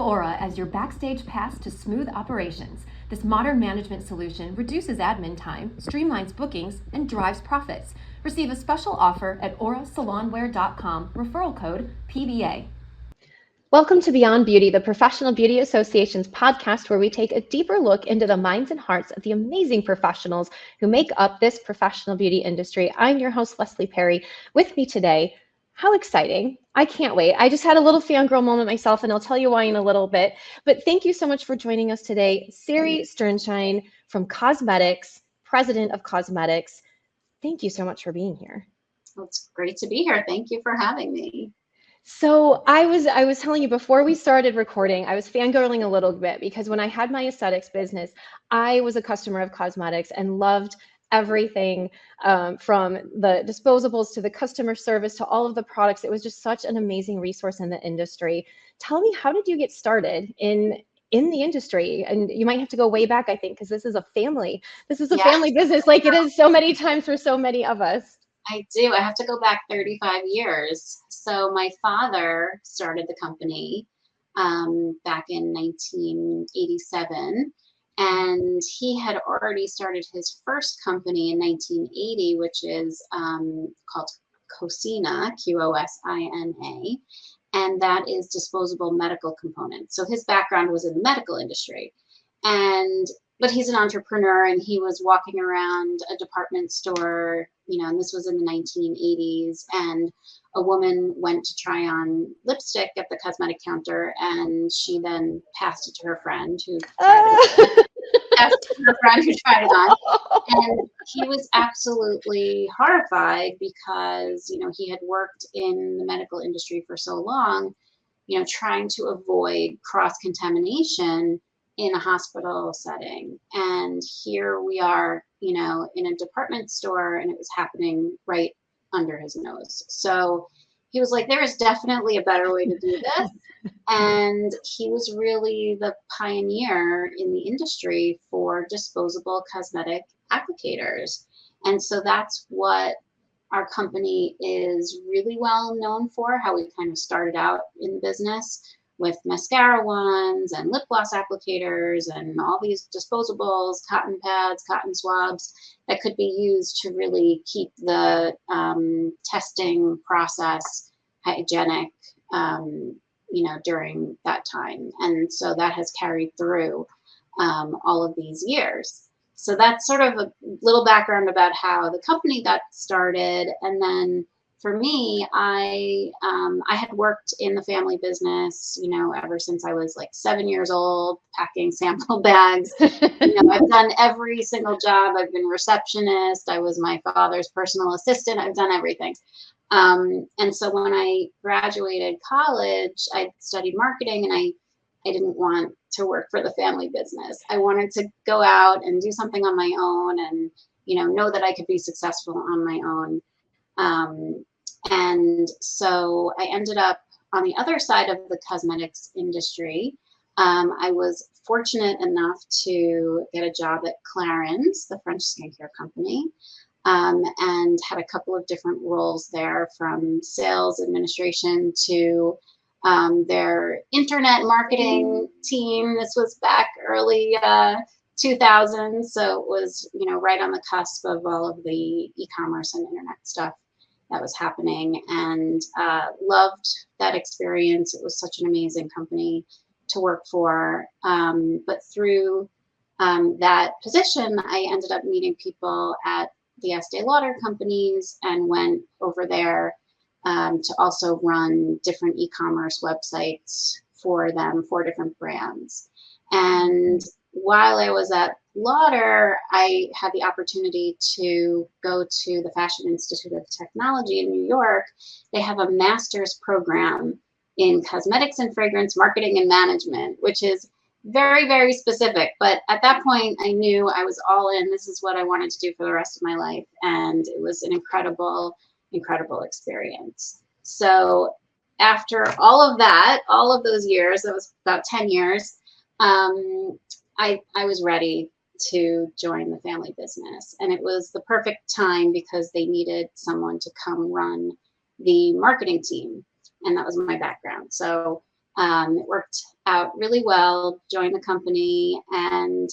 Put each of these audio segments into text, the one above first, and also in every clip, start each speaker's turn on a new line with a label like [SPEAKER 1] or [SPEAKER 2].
[SPEAKER 1] Aura as your backstage pass to smooth operations. This modern management solution reduces admin time, streamlines bookings, and drives profits. Receive a special offer at aurasalonwear.com, referral code PBA. Welcome to Beyond Beauty, the Professional Beauty Association's podcast, where we take a deeper look into the minds and hearts of the amazing professionals who make up this professional beauty industry. I'm your host, Leslie Perry. With me today, how exciting. I can't wait. I just had a little fangirl moment myself, and I'll tell you why in a little bit. But thank you so much for joining us today. Sari Sternschein from Qosmedix, president of Qosmedix. Thank you so much for being here.
[SPEAKER 2] Well, it's great to be here. Thank you for having me.
[SPEAKER 1] So I was telling you before we started recording, I was fangirling a little bit because when I had my aesthetics business, I was a customer of Qosmedix and loved everything from the disposables to the customer service to all of the products. It was just such an amazing resource in the industry. Tell me, how did you get started in the industry? And you might have to go way back, I think, because this is a family business, like it is so many times for so many of us.
[SPEAKER 2] I do. I have to go back 35 years. So my father started the company back in 1987, and he had already started his first company in 1980, which is called Qosina, Qosina, and that is disposable medical components. So his background was in the medical industry, but he's an entrepreneur, and he was walking around a department store, and this was in the 1980s, and a woman went to try on lipstick at the cosmetic counter, and she then passed it to her friend who tried it on. And he was absolutely horrified because, he had worked in the medical industry for so long, trying to avoid cross-contamination in a hospital setting. And here we are, in a department store, and it was happening right under his nose. So he was like, there is definitely a better way to do this. And he was really the pioneer in the industry for disposable cosmetic applicators. And so that's what our company is really well known for, how we kind of started out in the business with mascara wands and lip gloss applicators and all these disposables, cotton pads, cotton swabs that could be used to really keep the testing process hygienic, during that time. And so that has carried through all of these years. So that's sort of a little background about how the company got started. And then for me, I had worked in the family business, ever since I was like 7 years old, packing sample bags. I've done every single job. I've been receptionist. I was my father's personal assistant. I've done everything. And so when I graduated college, I studied marketing, and I didn't want to work for the family business. I wanted to go out and do something on my own and, know that I could be successful on my own. And so I ended up on the other side of the cosmetics industry. I was fortunate enough to get a job at Clarins, the French skincare company, and had a couple of different roles there, from sales administration to their internet marketing team. This was back early 2000s, so it was right on the cusp of all of the e-commerce and internet stuff that was happening, and loved that experience. It was such an amazing company to work for. But through that position, I ended up meeting people at the Estée Lauder companies and went over there to also run different e-commerce websites for them, for different brands. And while I was at Lauder, I had the opportunity to go to the Fashion Institute of Technology in New York. They have a master's program in cosmetics and fragrance marketing and management, which is very, very specific. But at that point, I knew I was all in. This is what I wanted to do for the rest of my life. And it was an incredible, incredible experience. So after all of that, all of those years, that was about 10 years, I was ready to join the family business. And it was the perfect time because they needed someone to come run the marketing team. And that was my background. So It worked out really well, joined the company, and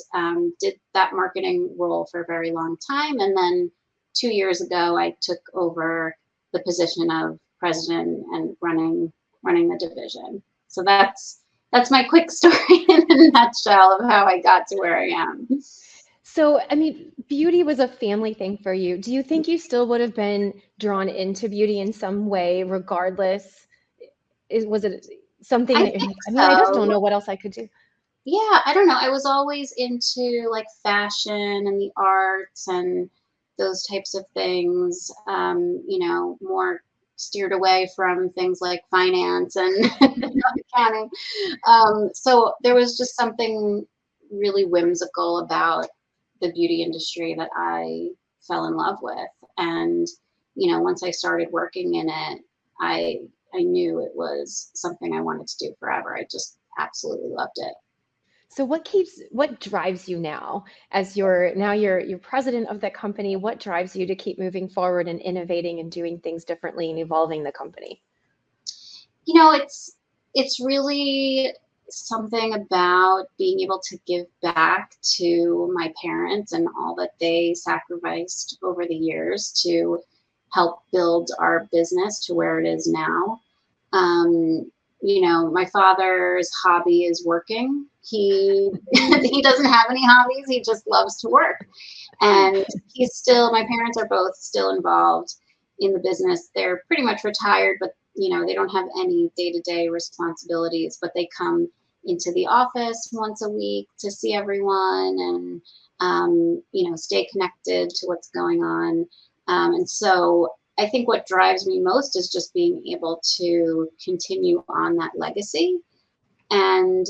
[SPEAKER 2] did that marketing role for a very long time. And then 2 years ago, I took over the position of president and running the division. So that's my quick story in a nutshell of how I got to where I am.
[SPEAKER 1] So, I mean, beauty was a family thing for you. Do you think you still would have been drawn into beauty in some way, regardless? Was it something
[SPEAKER 2] I
[SPEAKER 1] that you're
[SPEAKER 2] think
[SPEAKER 1] like, I mean, I just don't
[SPEAKER 2] so.
[SPEAKER 1] know what else I could do?
[SPEAKER 2] Yeah, I don't know. I was always into like fashion and the arts and those types of things, more steered away from things like finance and accounting. So there was just something really whimsical about the beauty industry that I fell in love with. And, once I started working in it, I knew it was something I wanted to do forever. I just absolutely loved it.
[SPEAKER 1] So what drives you now as you're president of the company? What drives you to keep moving forward and innovating and doing things differently and evolving the company?
[SPEAKER 2] It's really something about being able to give back to my parents and all that they sacrificed over the years to help build our business to where it is now. My father's hobby is working. He he doesn't have any hobbies. He just loves to work. And my parents are both still involved in the business. They're pretty much retired, but they don't have any day-to-day responsibilities, but they come into the office once a week to see everyone and stay connected to what's going on. And so I think what drives me most is just being able to continue on that legacy. And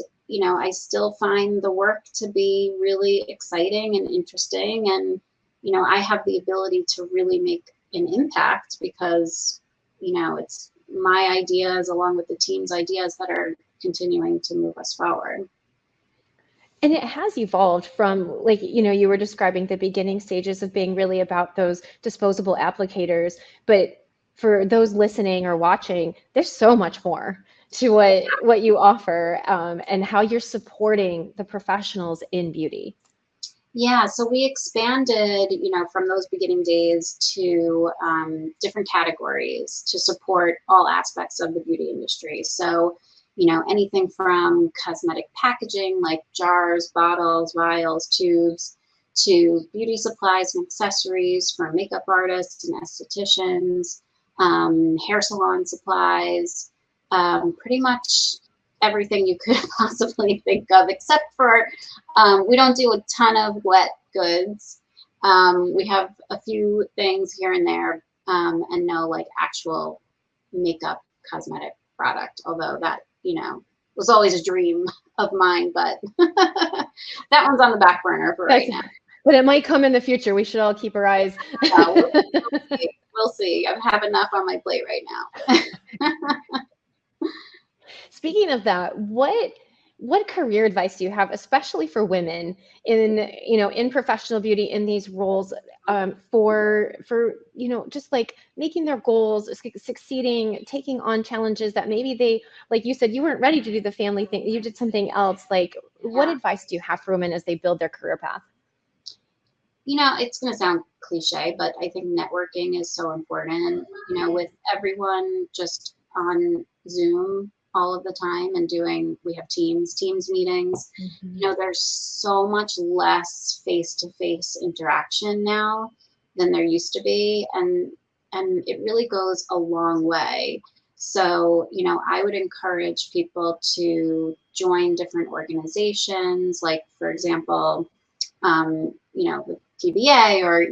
[SPEAKER 2] I still find the work to be really exciting and interesting. And I have the ability to really make an impact because it's my ideas along with the team's ideas that are continuing to move us forward.
[SPEAKER 1] And it has evolved from, like, you were describing the beginning stages of being really about those disposable applicators, but for those listening or watching, there's so much more to what you offer, and how you're supporting the professionals in beauty.
[SPEAKER 2] Yeah, so we expanded, from those beginning days to different categories to support all aspects of the beauty industry. So, anything from cosmetic packaging like jars, bottles, vials, tubes, to beauty supplies and accessories for makeup artists and estheticians, hair salon supplies, pretty much everything you could possibly think of, except for we don't do a ton of wet goods. We have a few things here and there, and no like actual makeup cosmetic product, although that, was always a dream of mine, but that one's on the back burner for right now.
[SPEAKER 1] But it might come in the future. We should all keep our eyes.
[SPEAKER 2] We'll see. I have enough on my plate right now.
[SPEAKER 1] Speaking of that, what career advice do you have, especially for women in professional beauty, in these roles, for just like making their goals, succeeding, taking on challenges that maybe they, like you said, you weren't ready to do the family thing, you did something else. Like, what advice do you have for women as they build their career path?
[SPEAKER 2] It's going to sound cliche, but I think networking is so important, with everyone just on Zoom all of the time and we have teams meetings.
[SPEAKER 1] Mm-hmm.
[SPEAKER 2] There's so much less face-to-face interaction now than there used to be. And it really goes a long way. So, I would encourage people to join different organizations, like, for example, the PBA or,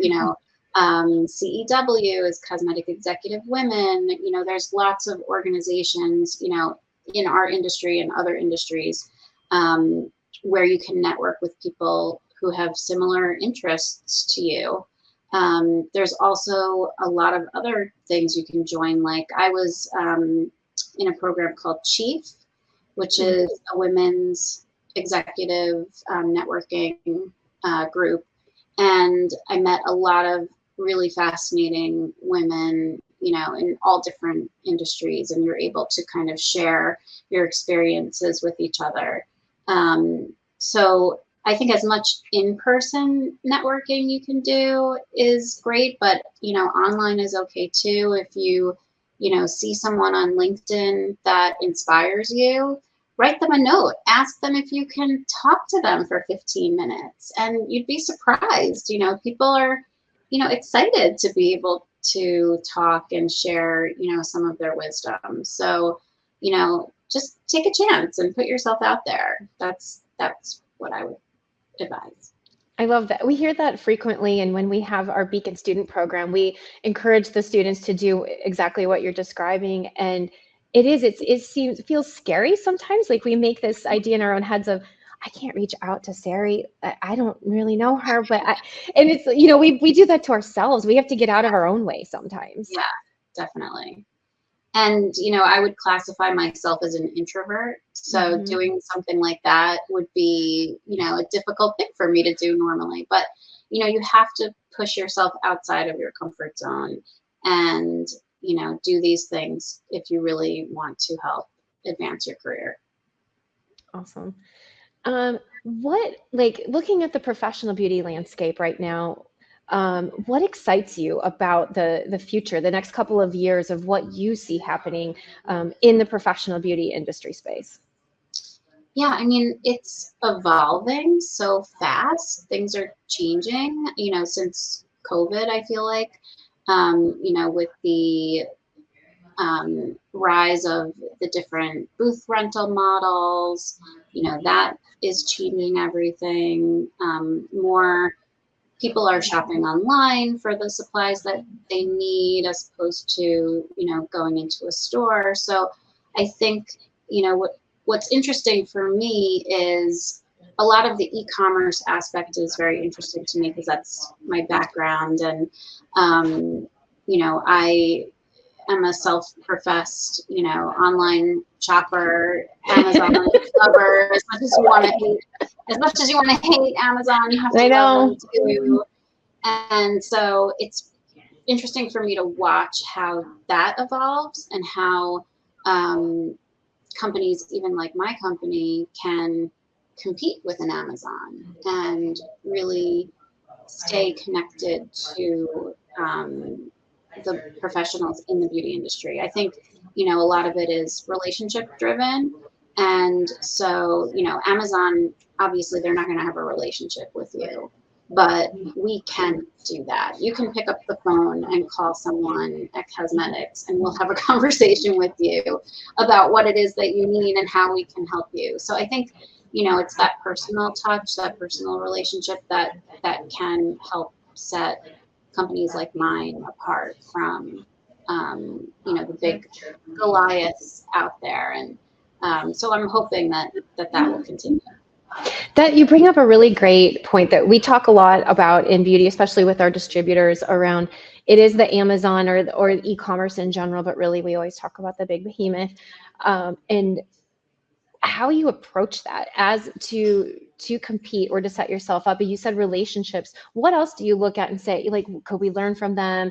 [SPEAKER 2] CEW is Cosmetic Executive Women. There's lots of organizations, in our industry and other industries, where you can network with people who have similar interests to you. There's also a lot of other things you can join. Like I was in a program called Chief, which is a women's executive networking group. And I met a lot of really fascinating women, in all different industries, and you're able to kind of share your experiences with each other. So I think as much in-person networking you can do is great, but, online is okay too. If you, see someone on LinkedIn that inspires you, write them a note, ask them if you can talk to them for 15 minutes, and you'd be surprised. People are, excited to be able to talk and share, some of their wisdom. So, just take a chance and put yourself out there. That's what I would advise.
[SPEAKER 1] I love that. We hear that frequently. And when we have our Beacon student program, we encourage the students to do exactly what you're describing. And it feels scary sometimes. Like we make this idea in our own heads of, I can't reach out to Sari. I don't really know her, and it's, we do that to ourselves. We have to get out of our own way sometimes.
[SPEAKER 2] Yeah, definitely. And, I would classify myself as an introvert. So doing something like that would be, a difficult thing for me to do normally. But, you have to push yourself outside of your comfort zone and, do these things if you really want to help advance your career.
[SPEAKER 1] Awesome. Looking at the professional beauty landscape right now, what excites you about the future, the next couple of years of what you see happening in the professional beauty industry space?
[SPEAKER 2] Yeah, I mean, it's evolving so fast. Things are changing, since COVID, I feel like, with the rise of the different booth rental models, that is changing everything. More people are shopping online for the supplies that they need as opposed to, going into a store. So I think, what's interesting for me is a lot of the e-commerce aspect is very interesting to me because that's my background. And, I am a self-professed, online shopper, Amazon lover. As much as you want to hate Amazon, you have to love them too. And so it's interesting for me to watch how that evolves and how companies, even like my company, can compete with an Amazon and really stay connected to the professionals in the beauty industry. I think, a lot of it is relationship driven. And so, Amazon, obviously they're not going to have a relationship with you, but we can do that. You can pick up the phone and call someone at Qosmedix and we'll have a conversation with you about what it is that you need and how we can help you. So I think, it's that personal touch, that personal relationship that can help set companies like mine apart from, the big Goliaths out there. And so I'm hoping that will continue.
[SPEAKER 1] That you bring up a really great point that we talk a lot about in beauty, especially with our distributors around. It is the Amazon or e-commerce in general, but really we always talk about the big behemoth, and how you approach that as to compete or to set yourself up. But you said relationships. What else do you look at and say, like, could we learn from them?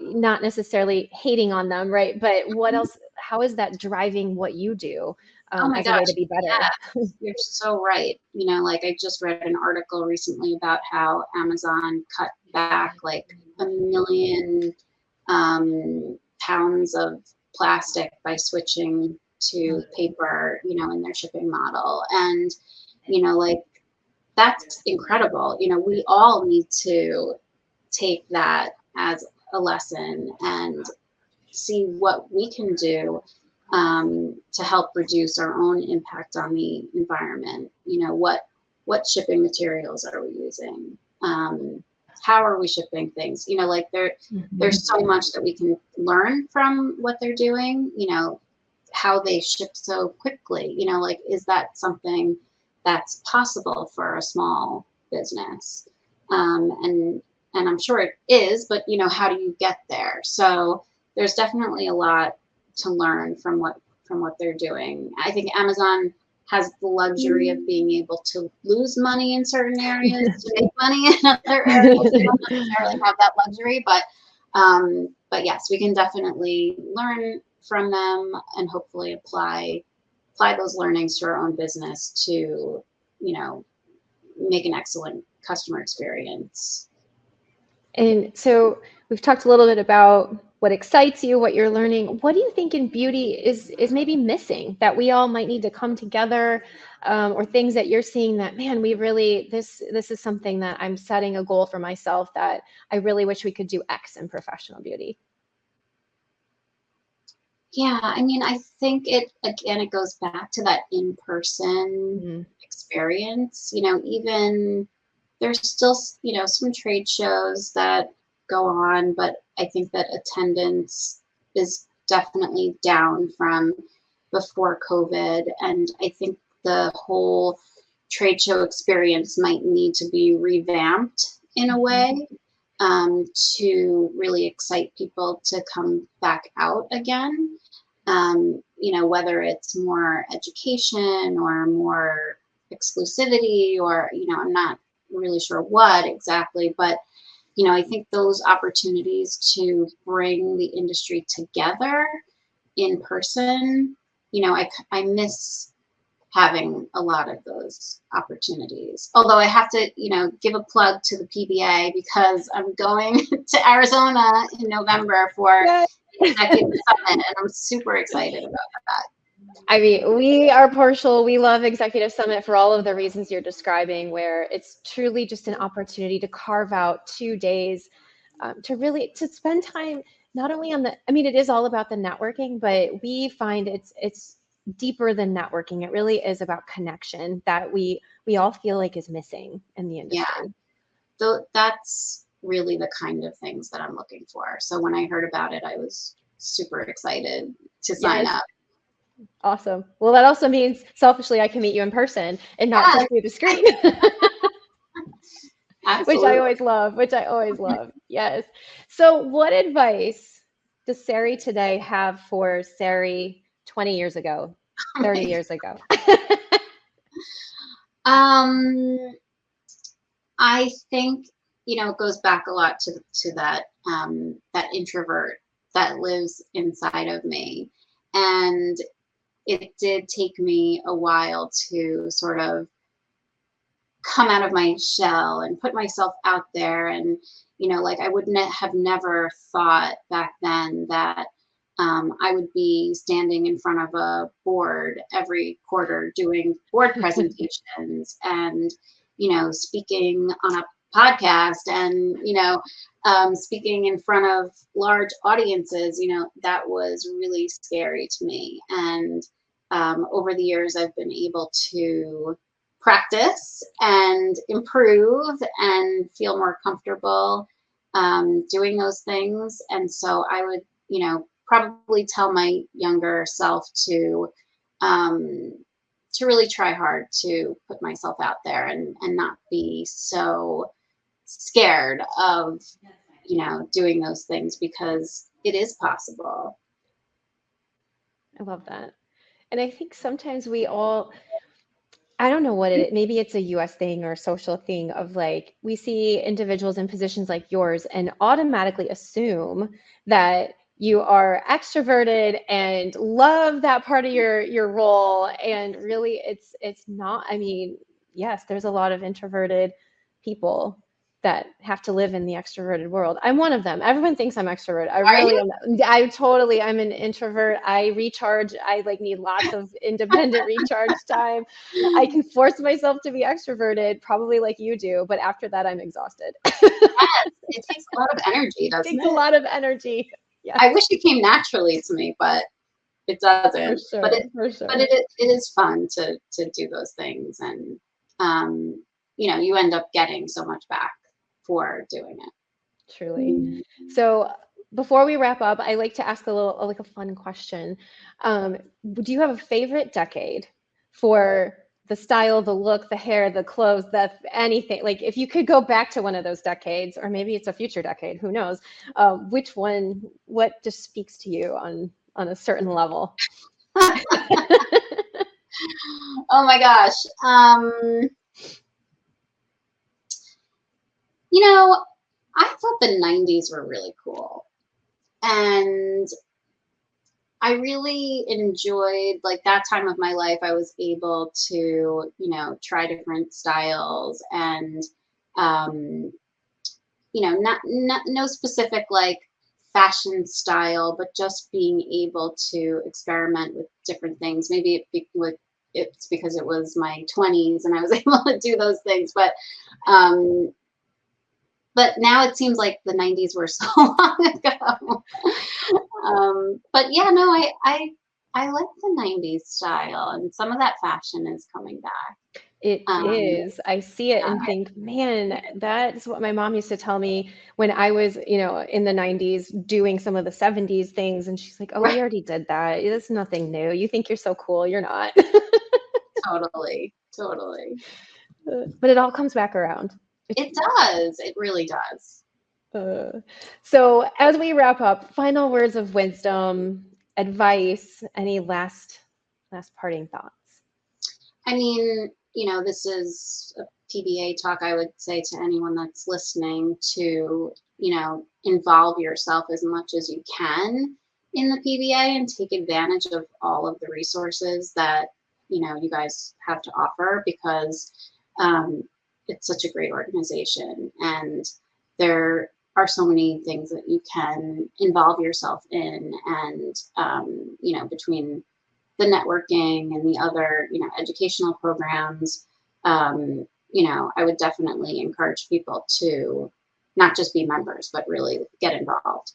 [SPEAKER 1] Not necessarily hating on them, right? But what else? How is that driving what you do as a way to be better?
[SPEAKER 2] Yeah, you're so right. Like I just read an article recently about how Amazon cut back like 1 million pounds of plastic by switching to paper, in their shipping model. And, like that's incredible. We all need to take that as a lesson and see what we can do to help reduce our own impact on the environment. What shipping materials are we using? How are we shipping things? Like there's so much that we can learn from what they're doing, how they ship so quickly, like, is that something that's possible for a small business? And I'm sure it is, but how do you get there? So there's definitely a lot to learn from what they're doing. I think Amazon has the luxury of being able to lose money in certain areas to make money in other areas. They don't necessarily have that luxury, but but yes, we can definitely learn from them and hopefully apply those learnings to our own business to, make an excellent customer experience.
[SPEAKER 3] And so we've talked a little bit about what excites you, what you're learning. What do you think in beauty is maybe missing that we all might need to come together, or things that you're seeing that, man, we really, this is something that I'm setting a goal for myself that I really wish we could do X in professional beauty?
[SPEAKER 2] Yeah, I mean, I think it goes back to that in-person experience. Even there's still, some trade shows that go on, but I think that attendance is definitely down from before COVID. And I think the whole trade show experience might need to be revamped in a way, to really excite people to come back out again. Whether it's more education or more exclusivity, or, I'm not really sure what exactly, but, I think those opportunities to bring the industry together in person, I miss having a lot of those opportunities. Although I have to, give a plug to the PBA because I'm going to Arizona in November for Executive Summit, and I'm super excited about that.
[SPEAKER 3] I mean, we are partial. We love Executive Summit for all of the reasons you're describing, where it's truly just an opportunity to carve out 2 days, to spend time not only on the, I mean, it is all about the networking, but we find it's deeper than networking. It really is about connection that we all feel like is missing in the industry.
[SPEAKER 2] Yeah. So that's really the kind of things that I'm looking for. So when I heard about it, I was super excited to sign up.
[SPEAKER 3] Awesome. Well, that also means selfishly I can meet you in person and not just through the screen. Which I always love. Yes. So what advice does Sari today have for Sari 20 years ago, 30 years ago?
[SPEAKER 2] I think, it goes back a lot to that, that introvert that lives inside of me. And it did take me a while to sort of come out of my shell and put myself out there. And, like I would have never thought back then that I would be standing in front of a board every quarter doing board presentations and, speaking on a podcast and, speaking in front of large audiences, that was really scary to me. And over the years, I've been able to practice and improve and feel more comfortable doing those things. And so I would, probably tell my younger self to really try hard to put myself out there and not be so scared of, doing those things, because it is possible.
[SPEAKER 3] I love that. And I think sometimes we all, I don't know what it is, maybe it's a US thing or a social thing of like, we see individuals in positions like yours and automatically assume that you are extroverted and love that part of your role. And really it's not. I mean, yes, there's a lot of introverted people that have to live in the extroverted world. I'm one of them. Everyone thinks I'm extrovert. I really am. I'm an introvert. I recharge. I need lots of independent recharge time. I can force myself to be extroverted, probably like you do, but after that, I'm exhausted.
[SPEAKER 2] Yes, it takes a lot of energy, doesn't it?
[SPEAKER 3] It takes a lot of energy. Yeah.
[SPEAKER 2] I wish it came naturally to me, but it doesn't.
[SPEAKER 3] For sure,
[SPEAKER 2] but
[SPEAKER 3] for
[SPEAKER 2] it is fun to do those things, and you end up getting so much back for doing it.
[SPEAKER 3] Truly. So before we wrap up, I like to ask a fun question. Do you have a favorite decade for the style, the look, the hair, the clothes, anything? Like if you could go back to one of those decades, or maybe it's a future decade, who knows? Which one? What just speaks to you on a certain level?
[SPEAKER 2] Oh my gosh. I thought the 90s were really cool. And I really enjoyed like that time of my life. I was able to, try different styles and, um, not no specific like fashion style, but just being able to experiment with different things. Maybe it's because it was my 20s and I was able to do those things, um, but now it seems like the 90s were so long ago. But yeah, no, I like the 90s style, and some of that fashion is coming back.
[SPEAKER 3] It
[SPEAKER 2] Um,
[SPEAKER 3] is. I see it and
[SPEAKER 2] yeah,
[SPEAKER 3] think, man, that's what my mom used to tell me when I was, in the 90s doing some of the 70s things. And she's like, oh, we
[SPEAKER 2] right,
[SPEAKER 3] already did that. It's nothing new. You think you're so cool. You're not.
[SPEAKER 2] totally, totally.
[SPEAKER 3] But it all comes back around.
[SPEAKER 2] It does. It really does.
[SPEAKER 3] Uh, so as we wrap up, final words of wisdom, advice, any last parting thoughts?
[SPEAKER 2] I mean, this is a PBA talk. I would say to anyone that's listening to, involve yourself as much as you can in the PBA and take advantage of all of the resources that, you guys have to offer, because um, it's such a great organization and there are so many things that you can involve yourself in. And, between the networking and the other, educational programs, I would definitely encourage people to not just be members, but really get involved.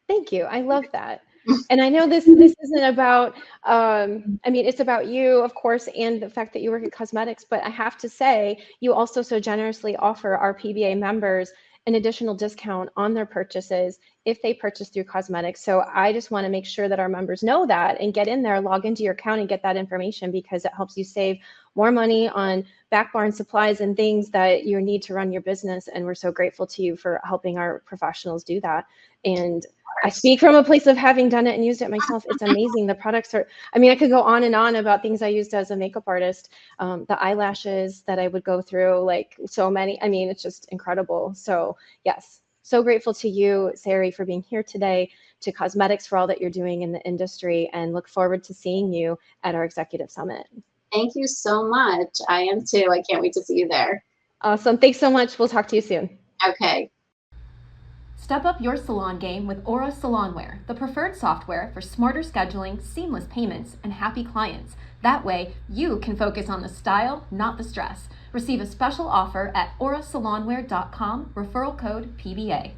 [SPEAKER 3] Thank you. I love that. And I know this isn't about, I mean, it's about you, of course, and the fact that you work at Qosmedix, but I have to say, you also so generously offer our PBA members an additional discount on their purchases if they purchase through Qosmedix. So I just want to make sure that our members know that and get in there, log into your account and get that information, because it helps you save more money on back bar and supplies and things that you need to run your business. And we're so grateful to you for helping our professionals do that. And I speak from a place of having done it and used it myself. It's amazing. The products are, I mean, I could go on and on about things I used as a makeup artist, the eyelashes that I would go through, like so many. I mean, it's just incredible. So yes, so grateful to you, Sari, for being here today, to Qosmedix for all that you're doing in the industry, and look forward to seeing you at our Executive Summit.
[SPEAKER 2] Thank you so much. I am too. I can't wait to see you there.
[SPEAKER 3] Awesome. Thanks so much. We'll talk to you soon.
[SPEAKER 2] Okay.
[SPEAKER 1] Step up your salon game with Aura Salonware, the preferred software for smarter scheduling, seamless payments, and happy clients. That way, you can focus on the style, not the stress. Receive a special offer at aurasalonware.com, referral code PBA.